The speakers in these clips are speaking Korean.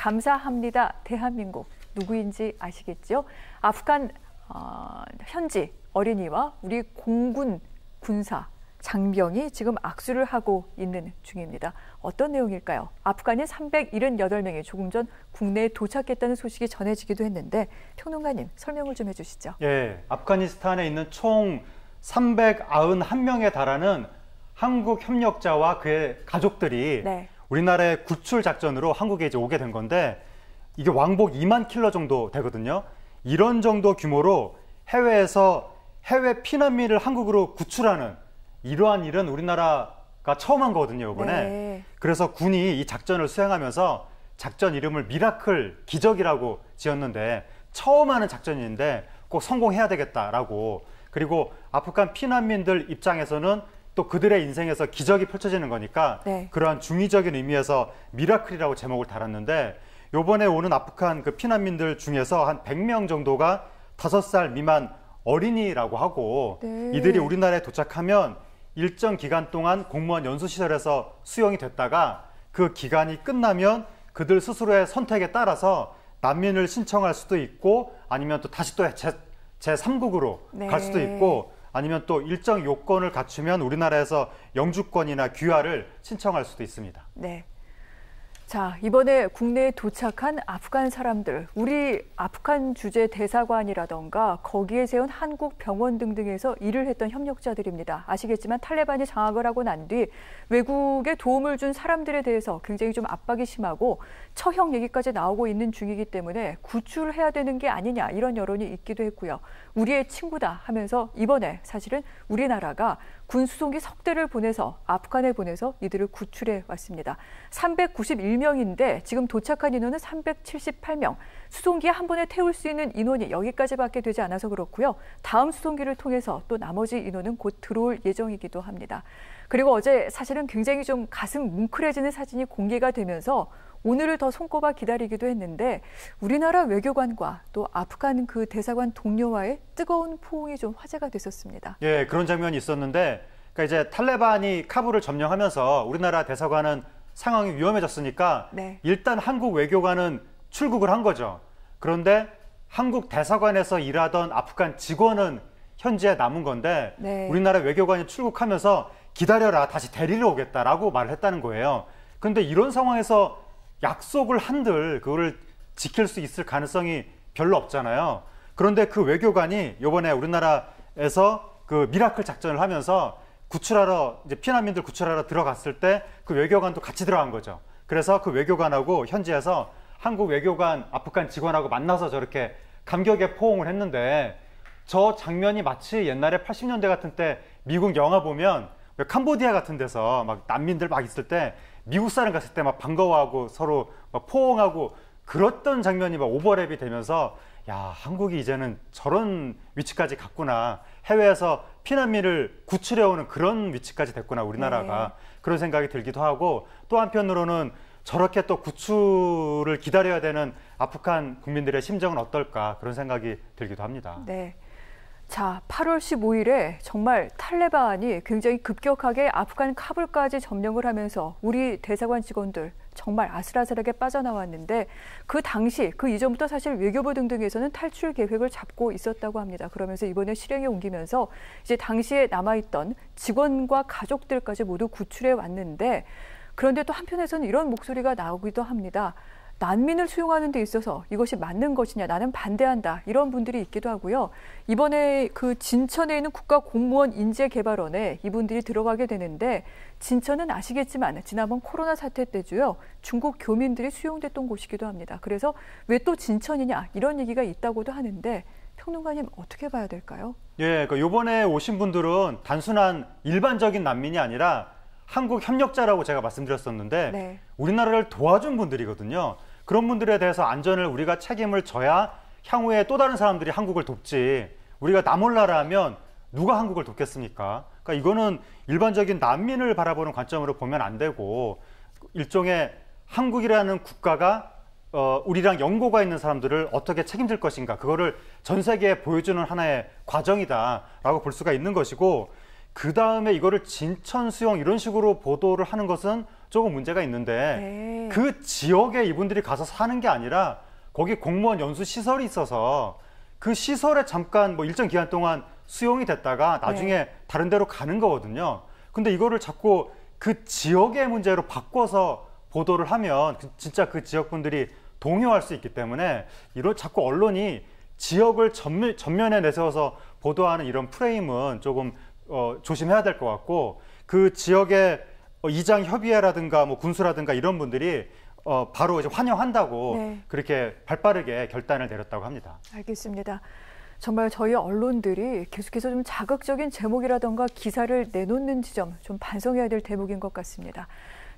감사합니다 대한민국 누구인지 아시겠죠? 아프간 현지 어린이와 우리 공군 군사 장병이 지금 악수를 하고 있는 중입니다. 어떤 내용일까요? 아프간인 378명이 조금 전 국내에 도착했다는 소식이 전해지기도 했는데 평론가님 설명을 좀 해주시죠. 예, 아프가니스탄에 있는 총 391명에 달하는 한국 협력자와 그의 가족들이 네. 우리나라의 구출 작전으로 한국에 이제 오게 된 건데 이게 왕복 2만 킬로 정도 되거든요. 이런 정도 규모로 해외에서 해외 피난민을 한국으로 구출하는 이러한 일은 우리나라가 처음 한 거거든요, 이번에. 네. 그래서 군이 이 작전을 수행하면서 작전 이름을 미라클 기적이라고 지었는데 처음 하는 작전인데 꼭 성공해야 되겠다라고. 그리고 아프간 피난민들 입장에서는 또 그들의 인생에서 기적이 펼쳐지는 거니까 네. 그러한 중의적인 의미에서 미라클이라고 제목을 달았는데 요번에 오는 아프간 그 피난민들 중에서 한 100명 정도가 5살 미만 어린이라고 하고 네. 이들이 우리나라에 도착하면 일정 기간 동안 공무원 연수시설에서 수용이 됐다가 그 기간이 끝나면 그들 스스로의 선택에 따라서 난민을 신청할 수도 있고 아니면 또 다시 또 제3국으로 네. 갈 수도 있고 아니면 또 일정 요건을 갖추면 우리나라에서 영주권이나 귀화를 신청할 수도 있습니다. 네. 자, 이번에 국내에 도착한 아프간 사람들, 우리 아프간 주재 대사관이라던가 거기에 세운 한국 병원 등등에서 일을 했던 협력자들입니다. 아시겠지만 탈레반이 장악을 하고 난 뒤 외국에 도움을 준 사람들에 대해서 굉장히 좀 압박이 심하고 처형 얘기까지 나오고 있는 중이기 때문에 구출해야 되는 게 아니냐 이런 여론이 있기도 했고요. 우리의 친구다 하면서 이번에 사실은 우리나라가 군 수송기 석 대를 보내서 아프간에 보내서 이들을 구출해 왔습니다. 391명인데 지금 도착한 인원은 378명. 수송기에 한 번에 태울 수 있는 인원이 여기까지밖에 되지 않아서 그렇고요. 다음 수송기를 통해서 또 나머지 인원은 곧 들어올 예정이기도 합니다. 그리고 어제 사실은 굉장히 좀 가슴 뭉클해지는 사진이 공개가 되면서 오늘을 더 손꼽아 기다리기도 했는데 우리나라 외교관과 또 아프간 그 대사관 동료와의 뜨거운 포옹이 좀 화제가 됐었습니다. 예, 그런 장면이 있었는데 그러니까 이제 탈레반이 카불을 점령하면서 우리나라 대사관은 상황이 위험해졌으니까 네. 일단 한국 외교관은 출국을 한 거죠. 그런데 한국 대사관에서 일하던 아프간 직원은 현지에 남은 건데 네. 우리나라 외교관이 출국하면서 기다려라, 다시 데리러 오겠다라고 말을 했다는 거예요. 그런데 이런 상황에서 약속을 한들 그거를 지킬 수 있을 가능성이 별로 없잖아요. 그런데 그 외교관이 이번에 우리나라에서 그 미라클 작전을 하면서 구출하러 이제 피난민들 구출하러 들어갔을 때 그 외교관도 같이 들어간 거죠. 그래서 그 외교관하고 현지에서 한국 외교관 아프간 직원하고 만나서 저렇게 감격의 포옹을 했는데 저 장면이 마치 옛날에 80년대 같은 때 미국 영화 보면 캄보디아 같은 데서 막 난민들 막 있을 때 미국 사람 갔을 때 막 반가워하고 서로 막 포옹하고 그랬던 장면이 막 오버랩이 되면서 야, 한국이 이제는 저런 위치까지 갔구나. 해외에서 피난민을 구출해오는 그런 위치까지 됐구나, 우리나라가. 네. 그런 생각이 들기도 하고 또 한편으로는 저렇게 또 구출을 기다려야 되는 아프간 국민들의 심정은 어떨까 그런 생각이 들기도 합니다. 네. 자, 8월 15일에 정말 탈레반이 굉장히 급격하게 아프간 카불까지 점령을 하면서 우리 대사관 직원들 정말 아슬아슬하게 빠져나왔는데 그 당시, 그 이전부터 사실 외교부 등등에서는 탈출 계획을 잡고 있었다고 합니다. 그러면서 이번에 실행에 옮기면서 이제 당시에 남아있던 직원과 가족들까지 모두 구출해 왔는데 그런데 또 한편에서는 이런 목소리가 나오기도 합니다. 난민을 수용하는 데 있어서 이것이 맞는 것이냐, 나는 반대한다. 이런 분들이 있기도 하고요. 이번에 그 진천에 있는 국가공무원 인재개발원에 이분들이 들어가게 되는데 진천은 아시겠지만 지난번 코로나 사태 때도요. 중국 교민들이 수용됐던 곳이기도 합니다. 그래서 왜 또 진천이냐 이런 얘기가 있다고도 하는데 평론가님 어떻게 봐야 될까요? 예, 그 이번에 오신 분들은 단순한 일반적인 난민이 아니라 한국 협력자라고 제가 말씀드렸었는데 네. 우리나라를 도와준 분들이거든요. 그런 분들에 대해서 안전을 우리가 책임을 져야 향후에 또 다른 사람들이 한국을 돕지. 우리가 나 몰라라 하면 누가 한국을 돕겠습니까? 그러니까 이거는 일반적인 난민을 바라보는 관점으로 보면 안 되고 일종의 한국이라는 국가가 우리랑 연고가 있는 사람들을 어떻게 책임질 것인가 그거를 전 세계에 보여주는 하나의 과정이다라고 볼 수가 있는 것이고 그 다음에 이거를 진천 수용 이런 식으로 보도를 하는 것은 조금 문제가 있는데 네. 그 지역에 이분들이 가서 사는 게 아니라 거기 공무원 연수 시설이 있어서 그 시설에 잠깐 뭐 일정 기간 동안 수용이 됐다가 나중에 네. 다른 데로 가는 거거든요. 근데 이거를 자꾸 그 지역의 문제로 바꿔서 보도를 하면 진짜 그 지역 분들이 동요할 수 있기 때문에 이런 자꾸 언론이 지역을 전면에 내세워서 보도하는 이런 프레임은 조금 조심해야 될 것 같고, 그 지역의 이장 협의회라든가 뭐 군수라든가 이런 분들이 바로 이제 환영한다고 네. 그렇게 발빠르게 결단을 내렸다고 합니다. 알겠습니다. 정말 저희 언론들이 계속해서 좀 자극적인 제목이라던가 기사를 내놓는 지점 좀 반성해야 될 대목인 것 같습니다.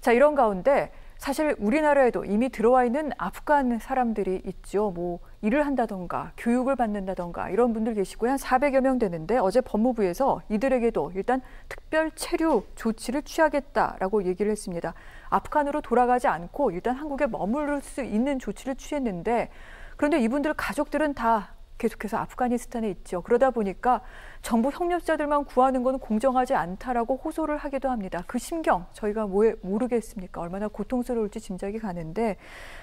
자, 이런 가운데 사실 우리나라에도 이미 들어와 있는 아프간 사람들이 있죠. 뭐 일을 한다던가 교육을 받는다던가 이런 분들 계시고요. 한 400여 명 되는데 어제 법무부에서 이들에게도 일단 특별 체류 조치를 취하겠다라고 얘기를 했습니다. 아프간으로 돌아가지 않고 일단 한국에 머무를 수 있는 조치를 취했는데, 그런데 이분들 가족들은 다 계속해서 아프가니스탄에 있죠. 그러다 보니까 정부 협력자들만 구하는 건 공정하지 않다라고 호소를 하기도 합니다. 그 심경 저희가 모르겠습니까? 얼마나 고통스러울지 짐작이 가는데,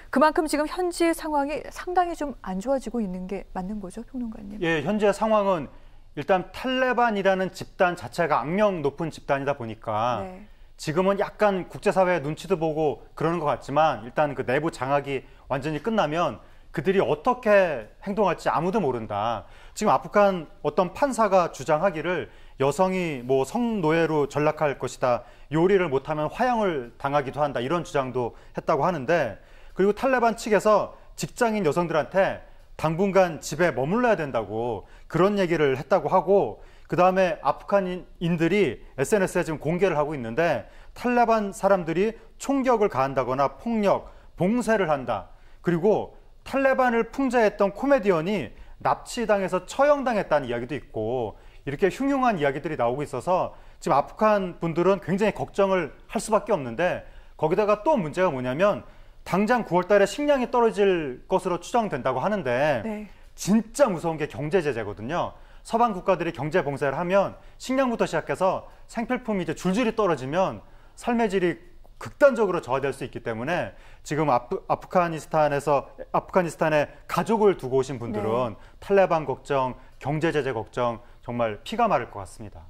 그만큼 지금 현지의 상황이 상당히 좀 안 좋아지고 있는 게 맞는 거죠, 평론가님? 예, 현재 상황은 일단 탈레반이라는 집단 자체가 악명 높은 집단이다 보니까 네. 지금은 약간 국제사회 눈치도 보고 그러는 것 같지만 일단 그 내부 장악이 완전히 끝나면 그들이 어떻게 행동할지 아무도 모른다. 지금 아프간 어떤 판사가 주장하기를 여성이 뭐 성노예로 전락할 것이다. 요리를 못하면 화형을 당하기도 한다. 이런 주장도 했다고 하는데, 그리고 탈레반 측에서 직장인 여성들한테 당분간 집에 머물러야 된다고 그런 얘기를 했다고 하고, 그 다음에 아프간인들이 SNS에 지금 공개를 하고 있는데 탈레반 사람들이 총격을 가한다거나 폭력, 봉쇄를 한다. 그리고 탈레반을 풍자했던 코미디언이 납치당해서 처형당했다는 이야기도 있고, 이렇게 흉흉한 이야기들이 나오고 있어서 지금 아프간 분들은 굉장히 걱정을 할 수밖에 없는데, 거기다가 또 문제가 뭐냐면 당장 9월 달에 식량이 떨어질 것으로 추정된다고 하는데 네. 진짜 무서운 게 경제 제재거든요. 서방 국가들이 경제 봉쇄를 하면 식량부터 시작해서 생필품이 이제 줄줄이 떨어지면 삶의 질이 극단적으로 저하될 수 있기 때문에 지금 아프가니스탄에 가족을 두고 오신 분들은 네. 탈레반 걱정, 경제 제재 걱정, 정말 피가 마를 것 같습니다.